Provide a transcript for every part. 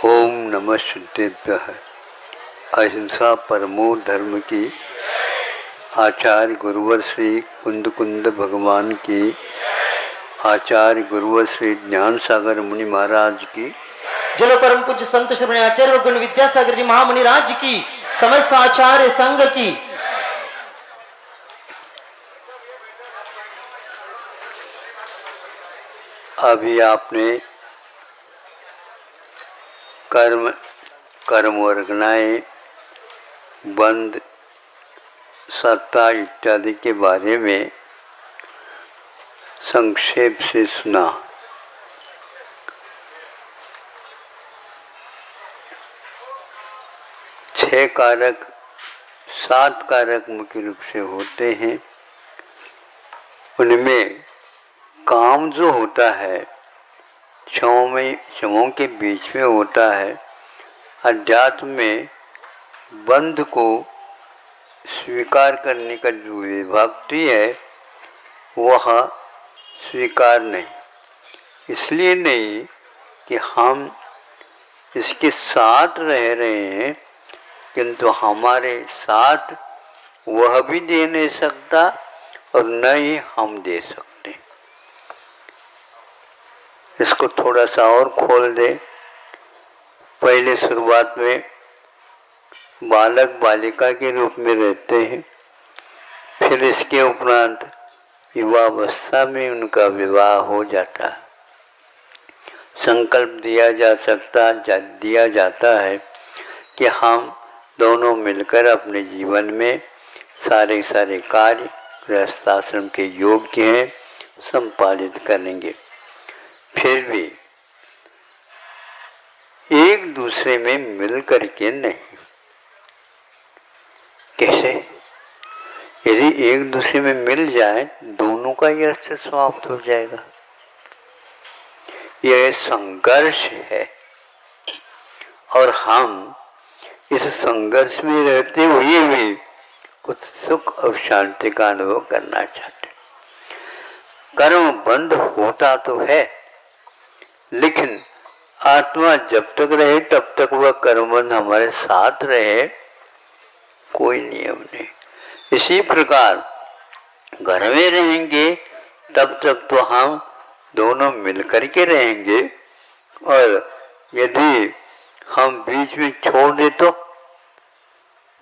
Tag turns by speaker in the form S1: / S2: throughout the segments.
S1: ओम नमः सिद्धेभ्यः। अहिंसा परमो धर्म की आचार्य गुरुवर श्री कुंद भगवान की, आचार्य गुरुवर श्री ज्ञान सागर मुनि महाराज की,
S2: जल परम पूज्य संत श्री आचार्य गुण विद्यासागर जी महामुनि राज की, समस्त आचार्य संघ की।
S1: अभी आपने कर्म वर्गनाएं, बंद, सत्ता इत्यादि के बारे में संक्षेप से सुना। छह कारक, सात कारक मुख्य रूप से होते हैं। उनमें काम जो होता है क्षमों के बीच में होता है। अध्यात्म में बंध को स्वीकार करने का जो विभक्ति है वह स्वीकार नहीं, इसलिए नहीं कि हम इसके साथ रह रहे हैं, किंतु हमारे साथ वह भी दे नहीं सकता और न ही हम दे सकते। इसको थोड़ा सा और खोल दे। पहले शुरुआत में बालक बालिका के रूप में रहते हैं, फिर इसके उपरांत युवावस्था में उनका विवाह हो जाता है। संकल्प दिया जाता है कि हम दोनों मिलकर अपने जीवन में सारे कार्य गृहस्थाश्रम के योग्य हैं, संपादित करेंगे। फिर भी एक दूसरे में मिल करके नहीं। कैसे? यदि एक दूसरे में मिल जाए दोनों का ही अस्तित्व समाप्त हो जाएगा। यह संघर्ष है और हम इस संघर्ष में रहते हुए भी कुछ सुख और शांति का अनुभव करना चाहते। कर्म बंद होता तो है, लेकिन आत्मा जब तक रहे तब तक वह कर्मबंध हमारे साथ रहे, कोई नियम नहीं। इसी प्रकार घर में रहेंगे तब तक तो हम दोनों मिलकर के रहेंगे, और यदि हम बीच में छोड़ दे तो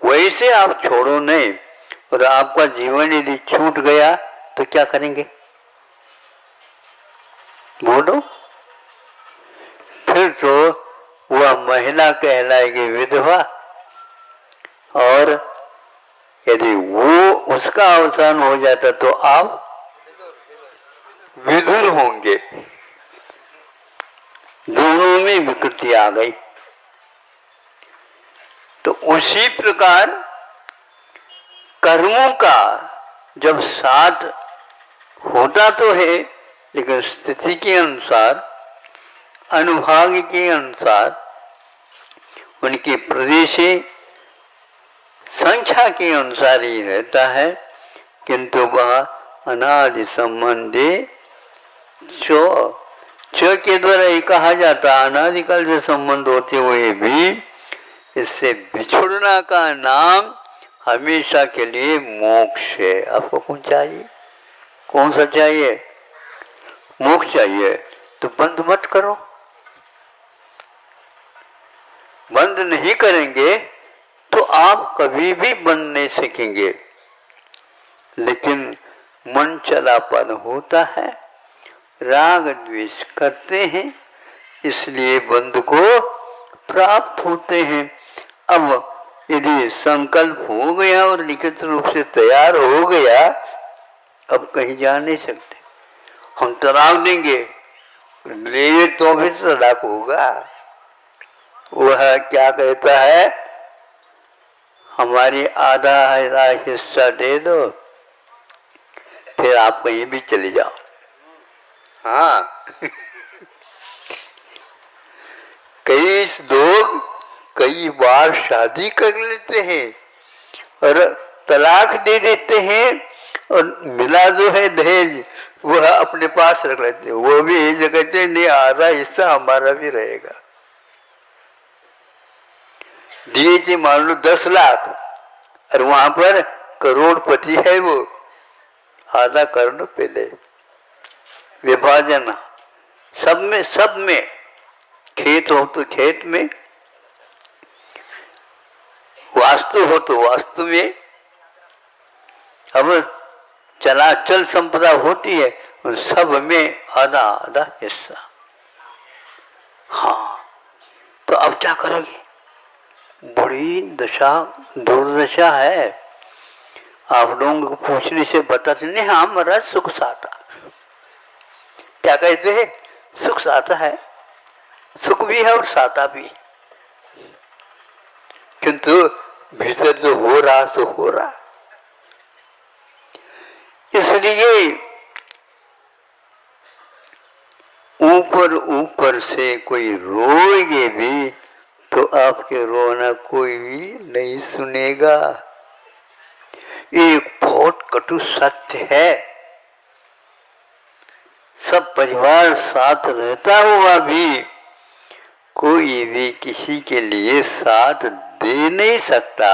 S1: वैसे आप छोड़ो नहीं, और आपका जीवन यदि छूट गया तो क्या करेंगे? बोलो। फिर तो वह महिला कहलाएगी विधवा, और यदि वो उसका अवसान हो जाता तो आप विधुर होंगे। दोनों में विकृति आ गई। तो उसी प्रकार कर्मों का जब साथ होता तो है, लेकिन स्थिति के अनुसार, अनुभाग के अनुसार, उनके प्रदेश संख्या के अनुसार ही रहता है, किंतु वह अनादि संबंधी चो के द्वारा ये कहा जाता है, अनादिकाल से संबंध होते हुए भी इससे बिछुड़ना का नाम हमेशा के लिए मोक्ष है। आपको कौन चाहिए? कौन सा चाहिए? मोक्ष चाहिए। तो बंद मत करो। बंद नहीं करेंगे तो आप कभी भी बंद नहीं सीखेंगे। लेकिन मन चलापन होता है, राग द्वेष करते हैं, इसलिए बंद को प्राप्त होते हैं। अब यदि संकल्प हो गया और लिखित रूप से तैयार हो गया, अब कहीं जा नहीं सकते। हम तलाक देंगे, ले तो भी तलाक होगा। वह क्या कहता है? हमारी आधा हिस्सा दे दो, फिर आप कहीं भी चले जाओ। हाँ कई लोग कई बार शादी कर लेते हैं और तलाक दे देते हैं, और मिला जो है दहेज वह अपने पास रख लेते हैं। वो भी ये कहते हैं नहीं, आधा हिस्सा हमारा भी रहेगा। दिए थे मान लो 10 लाख और वहां पर करोड़पति है वो, आधा कर लो पहले, विभाजन सब में, खेत हो तो खेत में, वास्तु हो तो वास्तु में। अब चलाचल संपदा होती है उन सब में आधा आधा हिस्सा। हाँ, तो अब क्या करोगे? बड़ी दशा दुर्दशा है। आप लोगों को पूछने से पता चले, हाँ महाराज सुख साता, क्या कहते हैं? सुख साता है, सुख भी है और साता भी, किंतु भीतर जो हो रहा सो हो रहा। इसलिए ऊपर ऊपर से कोई रोएगे भी तो आपके रोना कोई भी नहीं सुनेगा। एक बहुत कटु सत्य है। सब परिवार साथ रहता हुआ भी कोई भी किसी के लिए साथ दे नहीं सकता,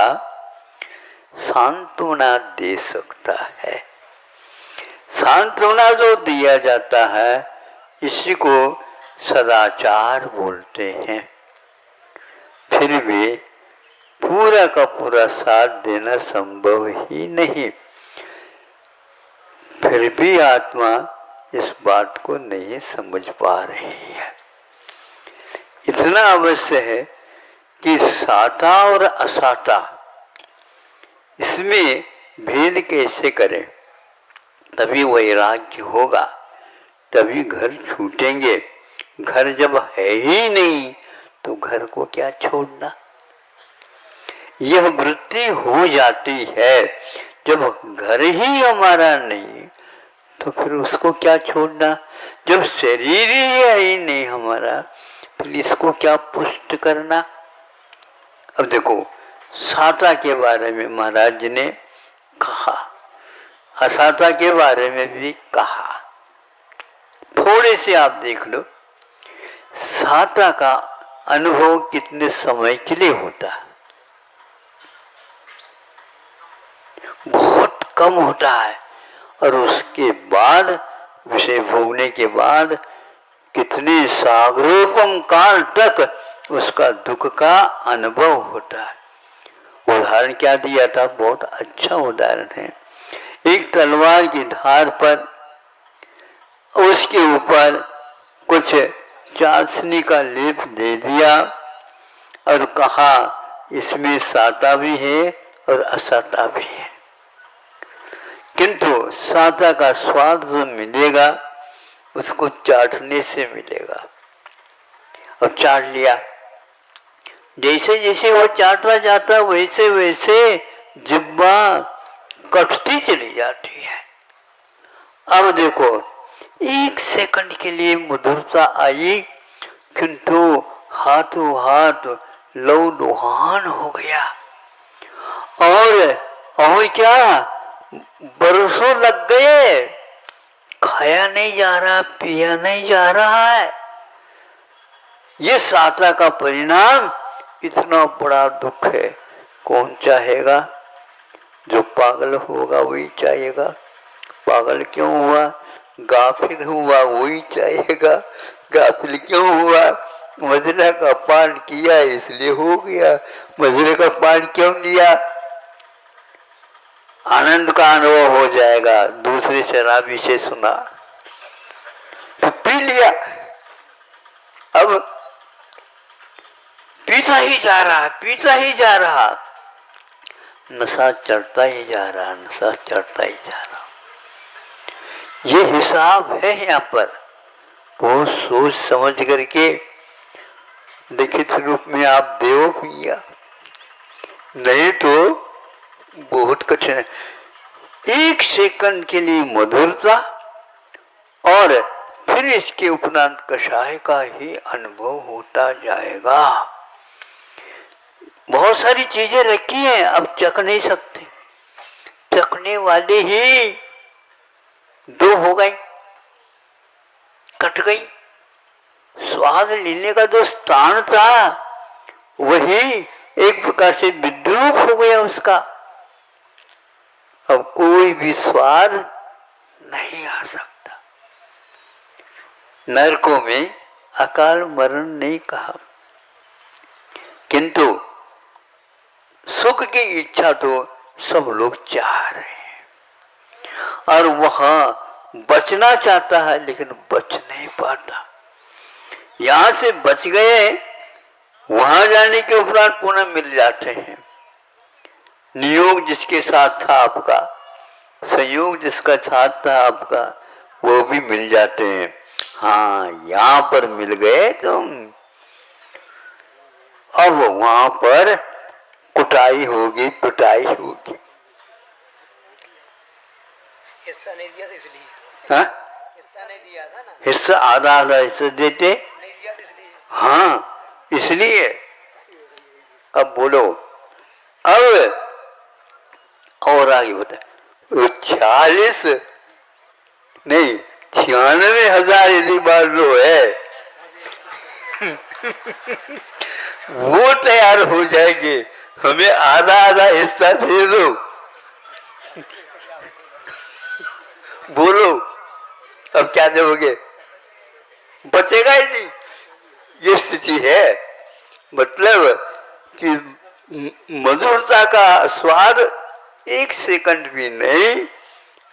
S1: सांत्वना दे सकता है। सांत्वना जो दिया जाता है इसी को सदाचार बोलते हैं। फिर भी पूरा का पूरा साथ देना संभव ही नहीं। फिर भी आत्मा इस बात को नहीं समझ पा रही है। इतना अवश्य है कि साता और असाता इसमें भेद कैसे करें, तभी वैराग्य होगा, तभी घर छूटेंगे। घर जब है ही नहीं तो घर को क्या छोड़ना। यह वृत्ति हो जाती है। जब घर ही हमारा नहीं तो फिर उसको क्या छोड़ना। जब शरीर ही है ही नहीं हमारा, फिर इसको क्या पुष्ट करना। अब देखो, साता के बारे में महाराज जी ने कहा, असाता के बारे में भी कहा। थोड़े से आप देख लो, साता का अनुभव कितने समय के लिए होता है? बहुत कम होता है। और उसके बाद विषय भोगने के बाद कितने सागरोपम काल तक उसका दुख का अनुभव होता है। उदाहरण क्या दिया था, बहुत अच्छा उदाहरण है। एक तलवार की धार पर उसके ऊपर कुछ चाशनी का लेप दे दिया और कहा इसमें साता भी है और असाता भी है, किंतु साता का स्वाद जो मिलेगा उसको चाटने से मिलेगा। और चाट लिया, जैसे जैसे वो चाटता जाता वैसे वैसे जिब्बा कटती चली जाती है। अब देखो, एक सेकंड के लिए मधुरता आई, किंतु हाथों हाथ लहूलुहान हो गया। और क्या, बरसों लग गए, खाया नहीं जा रहा, पिया नहीं जा रहा है। ये साता का परिणाम इतना बड़ा दुख है। कौन चाहेगा? जो पागल होगा वही चाहेगा। पागल क्यों हुआ? गाफिल हुआ वही चाहेगा। गाफिल क्यों हुआ? मदिरा का पान किया इसलिए हो गया। मदिरा का पान क्यों लिया? आनंद का अनुभव हो जाएगा। दूसरे शराबी से सुना तो पी लिया, अब पीता ही जा रहा, पीता ही जा रहा, नशा चढ़ता ही जा रहा, नशा चढ़ता ही जा रहा। ये हिसाब है यहाँ पर। बहुत सोच समझ करके लिखित रूप में आप देव पिया, नहीं तो बहुत कठिन है। एक सेकंड के लिए मधुरता और फिर इसके उपरांत कषाय का ही अनुभव होता जाएगा। बहुत सारी चीजें रखी हैं, अब चख नहीं सकते। चखने वाले ही दो हो गई, कट गई। स्वाद लेने का जो स्थान था वही एक प्रकार से विद्रूप हो गया उसका। अब कोई भी स्वाद नहीं आ सकता। नरकों में अकाल मरण नहीं कहा, किंतु सुख की इच्छा तो सब लोग चाह रहे हैं और वहां बचना चाहता है लेकिन बच नहीं पाता। यहां से बच गए, वहां जाने के उपरांत पुनः मिल जाते हैं। नियोग जिसके साथ था आपका, संयोग जिसका साथ था आपका, वो भी मिल जाते हैं। हाँ, यहां पर मिल गए तुम, अब वहां पर कुटाई होगी, पिटाई होगी।
S3: हिस्सा नहीं दिया था इसलिए।
S1: हाँ?
S3: हिस्सा नहीं दिया था ना,
S1: हिस्सा आधा आधा हिस्सा देते।
S3: नहीं दिया था इसलिए।
S1: हाँ, इसलिए। अब बोलो, अब और आगे बता। 46 नहीं 96,000 यदि बार लो है वो तैयार हो जाएंगे, हमें आधा आधा हिस्सा दे दो। बोलो अब क्या दोगे? बचेगा ही नहीं। ये स्थिति है। मतलब कि मधुरता का स्वाद एक सेकंड भी नहीं,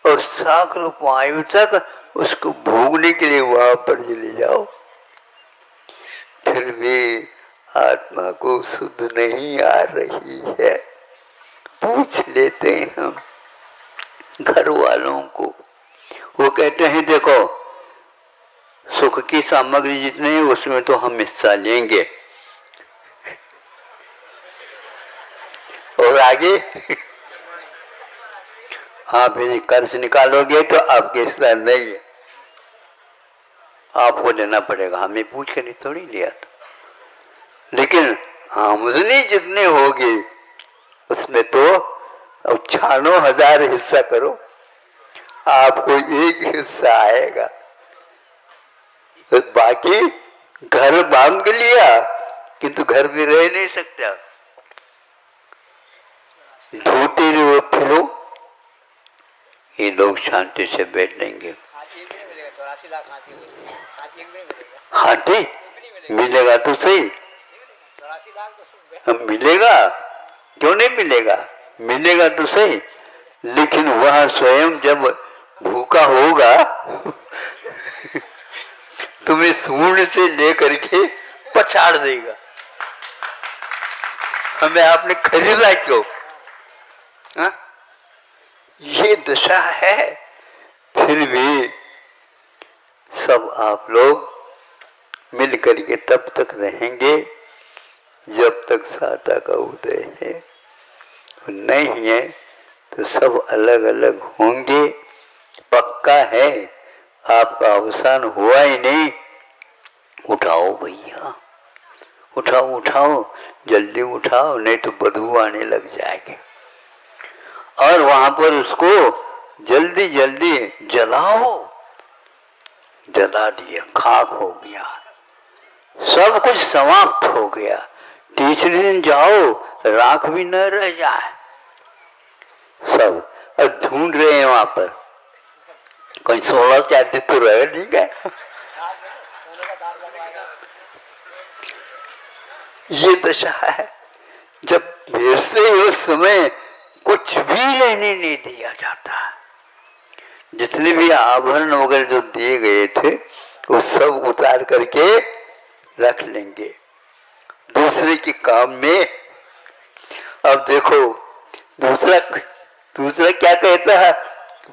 S1: और सागर पायु तक उसको भोगने के लिए वहां पर चले जाओ, फिर भी आत्मा को शुद्ध नहीं आ रही है। पूछ लेते हैं हम घर वालों को, वो कहते हैं देखो सुख की सामग्री जितने हैं उसमें तो हम हिस्सा लेंगे, और आगे आप यदि कर्ज निकालोगे तो आपके हिस्सा नहीं है, आपको देना पड़ेगा। हमें पूछ कर थोड़ी लिया था। लेकिन आमदनी जितने होगी उसमें तो अब 96,000 हिस्सा करो, आपको एक हिस्सा आएगा। तो बाकी घर बांध लिया किंतु घर में रह नहीं सकता। धोते रहो फिरो, ये लोग शांति से बैठ लेंगे।
S3: हाथी एक भी नहीं मिलेगा, 84 लाख हाथी हुए, हाथी एक भी नहीं मिलेगा।
S1: हाथी मिलेगा तो सही,
S3: 84 लाख तो सुन
S1: अब मिलेगा क्यों नहीं मिलेगा, मिलेगा तो सही, लेकिन वह स्वयं जब भूखा होगा तुम्हें सूंड से लेकर के पछाड़ देगा। हमें आपने खरीदा क्यों? हा? ये दशा है। फिर भी सब आप लोग मिल करके तब तक रहेंगे जब तक साता का उदय है, नहीं है तो सब अलग अलग होंगे। पक्का है, आपका अवसान हुआ ही नहीं। उठाओ भैया, उठाओ उठाओ, जल्दी उठाओ, नहीं तो बदबू आने लग जाएगी। और वहां पर उसको जल्दी जल्दी जलाओ। जला दिया, खाक हो गया, सब कुछ समाप्त हो गया। तीसरे दिन जाओ, राख भी न रह जाए। सब और ढूंढ रहे हैं वहां पर, कोई 16 चाहते तो रह ठीक है। ये दशा है जब फिर से उस समय कुछ भी लेने नहीं दिया जाता। जितने भी आभरण वगैरह जो दिए गए थे वो सब उतार करके रख लेंगे दूसरे के काम में। अब देखो दूसरा क्या कहता है,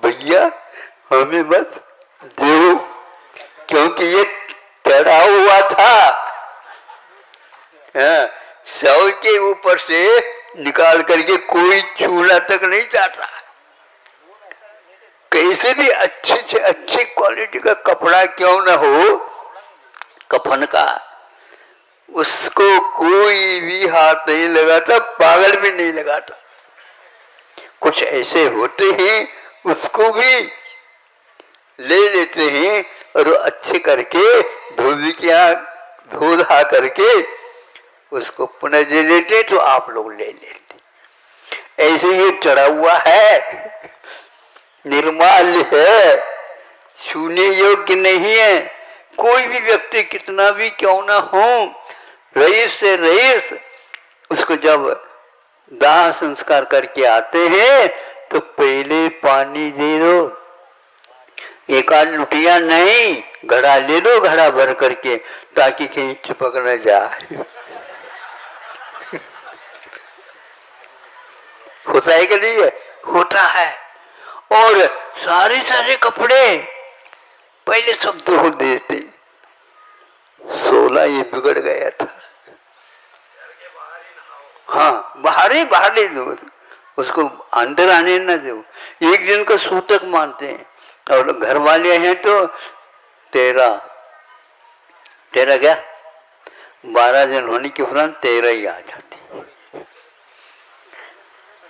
S1: भैया हमें बस दो, क्योंकि ये चढ़ा हुआ था। शव के ऊपर से निकाल करके कोई छूना तक नहीं चाहता। कैसे भी अच्छे से अच्छी क्वालिटी का कपड़ा क्यों ना हो, कफन का, उसको कोई भी हाथ नहीं लगाता, पागल भी नहीं लगाता। कुछ ऐसे होते हैं उसको भी ले लेते हैं और अच्छे करके धोबी के यहाँ धो धा करके उसको पुनः दे लेते तो आप लोग ले लेते। ऐसे ही चढ़ा हुआ है, निर्माल है, छूने योग्य नहीं है। कोई भी व्यक्ति कितना भी क्यों ना हो, रईस से रईस, उसको जब दाह संस्कार करके आते हैं तो पहले पानी दे दो, एक आध लुटिया नहीं, घड़ा ले लो, घड़ा भर करके, ताकि कहीं चिपक न जाए। होता है कि नहीं है? होता है। और सारे सारे कपड़े पहले सब धो देते। 16 ये बिगड़ गया था। हाँ, बाहर ही दो, उसको अंदर आने न दो। एक दिन का सूतक मानते हैं, और घर वाले हैं तो 13 क्या 12 दिन होने के उपरांत 13 ही आ जाती।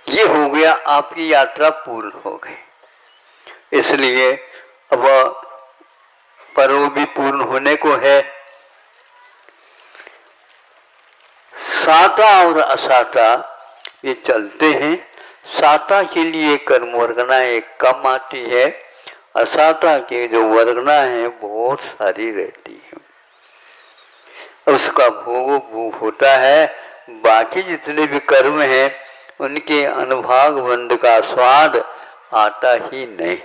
S1: ये हो गया, आपकी यात्रा पूर्ण हो गई। इसलिए अब पर्व भी पूर्ण होने को है। साता और असाता ये चलते हैं। साता के लिए कर्म वर्गनाएं कम आती है, असाता के जो वर्गना है बहुत सारी रहती है। उसका भोग होता है। बाकी जितने भी कर्म हैं उनके अनुभाग बंध का स्वाद आता ही नहीं।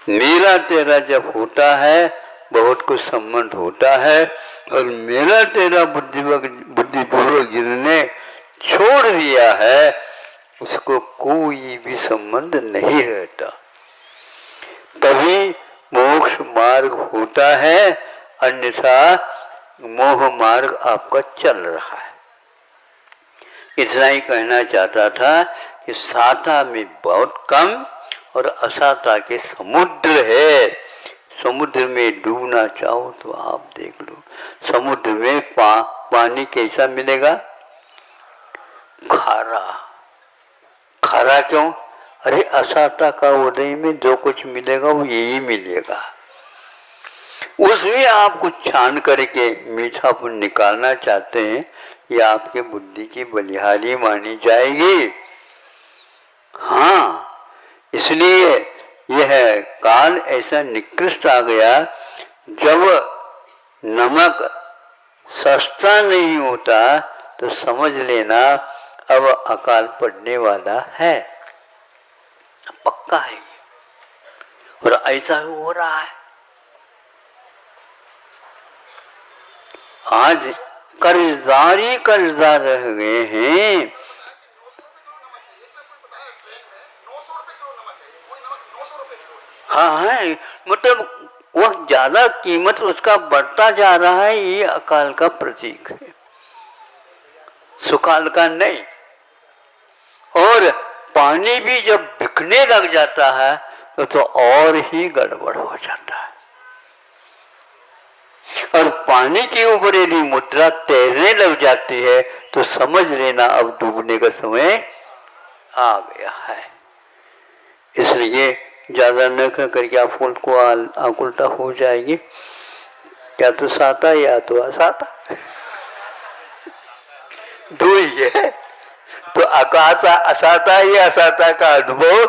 S1: मेरा तेरा जब होता है बहुत कुछ संबंध होता है, और मेरा तेरा बुद्धिपूर्वक जिसने छोड़ दिया है उसको कोई भी संबंध नहीं रहता। तभी मोक्ष मार्ग होता है, अन्यथा मोह मार्ग आपका चल रहा है। इतना ही कहना चाहता था कि साता में बहुत कम और असाता के समुद्र है। समुद्र में डूबना चाहो तो आप देख लो, समुद्र में पानी कैसा मिलेगा? खारा। खारा क्यों? अरे असाता का उदय में जो कुछ मिलेगा वो यही मिलेगा। उसमें आप कुछ छान करके मीठापन निकालना चाहते हैं, ये आपके बुद्धि की बलिहारी मानी जाएगी। हाँ, इसलिए यह काल ऐसा निकृष्ट आ गया, जब नमक सस्ता नहीं होता तो समझ लेना अब अकाल पड़ने वाला है, पक्का है। और ऐसा हो रहा है। आज कर्जदार रह गए हैं। हाँ है, मतलब वह ज्यादा कीमत उसका बढ़ता जा रहा है। ये अकाल का प्रतीक है, सुकाल का नहीं। और पानी भी जब बिकने लग जाता है तो और ही गड़बड़ हो जाता है। और पानी के ऊपर यदि मुद्रा तैरने लग जाती है तो समझ लेना अब डूबने का समय आ गया है। इसलिए ज्यादा न करके आप को आकुलता हो जाएगी, या तो साता या तो असाता, दो ही है। तो अकाता असाता या असाता का अनुभव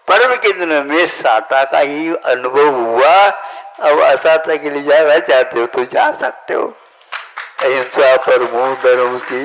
S1: पर्व के दिन में साता का ही अनुभव हुआ। अब असाता के लिए जाना चाहते हो तो जा सकते हो। अहिंसा परमो धर्म की